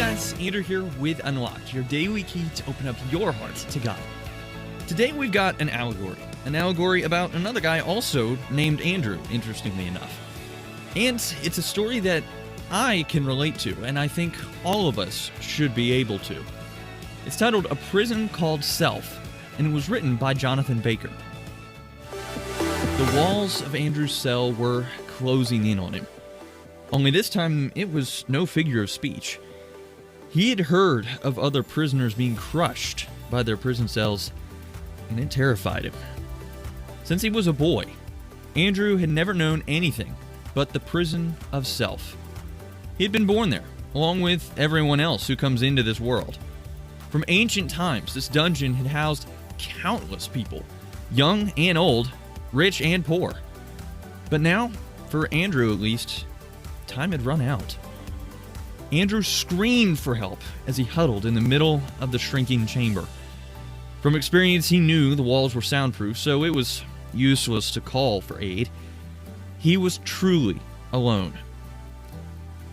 guys, Andrew here with Unlocked, your daily key to open up your heart to God. Today we've got an allegory about another guy also named Andrew, interestingly enough. And it's a story that I can relate to, and I think all of us should be able to. It's titled A Prison Called Self, and it was written by Jonathan Baker. The walls of Andrew's cell were closing in on him. Only this time, it was no figure of speech. He had heard of other prisoners being crushed by their prison cells, and it terrified him. Since he was a boy, Andrew had never known anything but the prison of self. He had been born there, along with everyone else who comes into this world. From ancient times, this dungeon had housed countless people, young and old, rich and poor. But now, for Andrew at least, time had run out. Andrew screamed for help as he huddled in the middle of the shrinking chamber. From experience, he knew the walls were soundproof, so it was useless to call for aid. He was truly alone.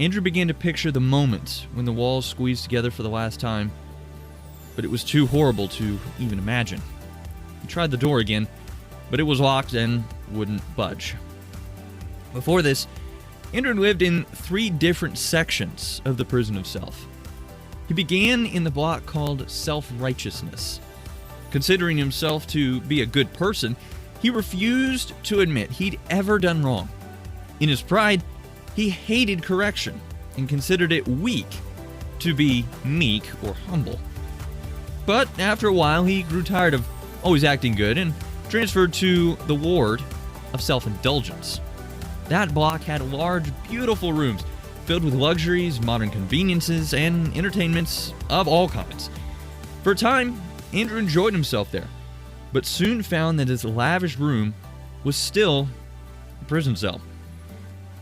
Andrew began to picture the moment when the walls squeezed together for the last time, but it was too horrible to even imagine. He tried the door again, but it was locked and wouldn't budge. Before this, Andrew lived in 3 different sections of the prison of self. He began in the block called self-righteousness. Considering himself to be a good person, he refused to admit he'd ever done wrong. In his pride, he hated correction and considered it weak to be meek or humble. But after a while, he grew tired of always acting good and transferred to the ward of Self-Indulgence. That block had large, beautiful rooms filled with luxuries, modern conveniences, and entertainments of all kinds. For a time, Andrew enjoyed himself there, but soon found that his lavish room was still a prison cell.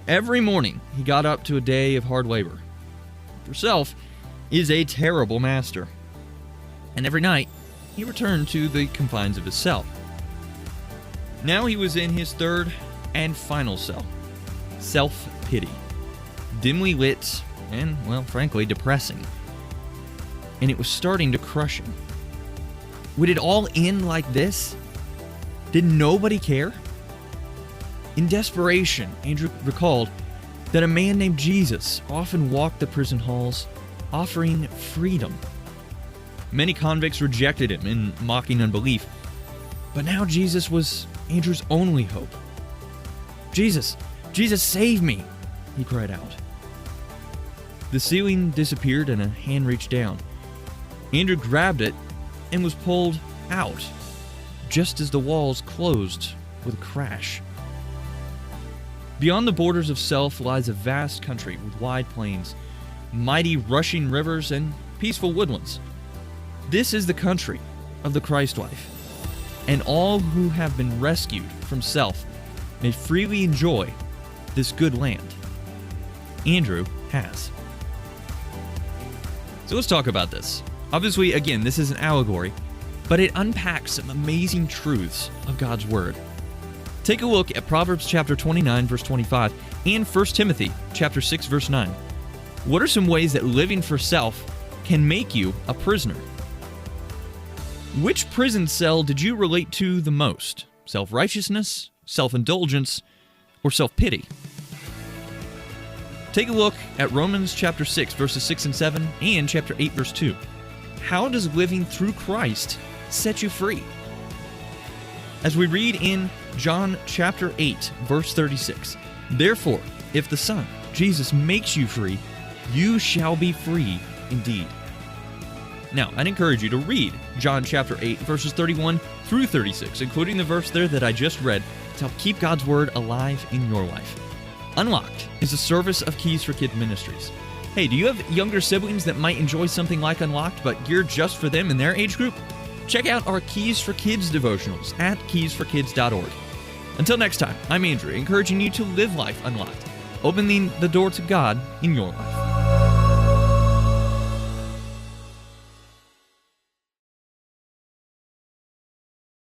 Every morning, he got up to a day of hard labor. For self is a terrible master. And every night, he returned to the confines of his cell. Now he was in his third and final cell. Self-pity. Dimly lit and, well, frankly, depressing. And it was starting to crush him. Would it all end like this? Did nobody care? In desperation, Andrew recalled that a man named Jesus often walked the prison halls, offering freedom. Many convicts rejected him in mocking unbelief, but now Jesus was Andrew's only hope. Jesus, save me, he cried out. The ceiling disappeared and a hand reached down. Andrew grabbed it and was pulled out, just as the walls closed with a crash. Beyond the borders of self lies a vast country with wide plains, mighty rushing rivers, and peaceful woodlands. This is the country of the Christ life, and all who have been rescued from self may freely enjoy this good land. Andrew has. So let's talk about this. Obviously, again, this is an allegory, but it unpacks some amazing truths of God's Word. Take a look at Proverbs chapter 29, verse 25, and 1 Timothy chapter 6, verse 9. What are some ways that living for self can make you a prisoner? Which prison cell did you relate to the most? Self-righteousness, self-indulgence, or self-pity? Take a look at Romans chapter 6, verses 6 and 7, and chapter 8, verse 2. How does living through Christ set you free? As we read in John chapter 8, verse 36, therefore, if the Son, Jesus, makes you free, you shall be free indeed. Now, I'd encourage you to read John chapter 8, verses 31 through 36, including the verse there that I just read, to help keep God's Word alive in your life. Unlocked is a service of Keys for Kids Ministries. Hey, do you have younger siblings that might enjoy something like Unlocked, but geared just for them in their age group? Check out our Keys for Kids devotionals at keysforkids.org. Until next time, I'm Andrew, encouraging you to live life unlocked, opening the door to God in your life.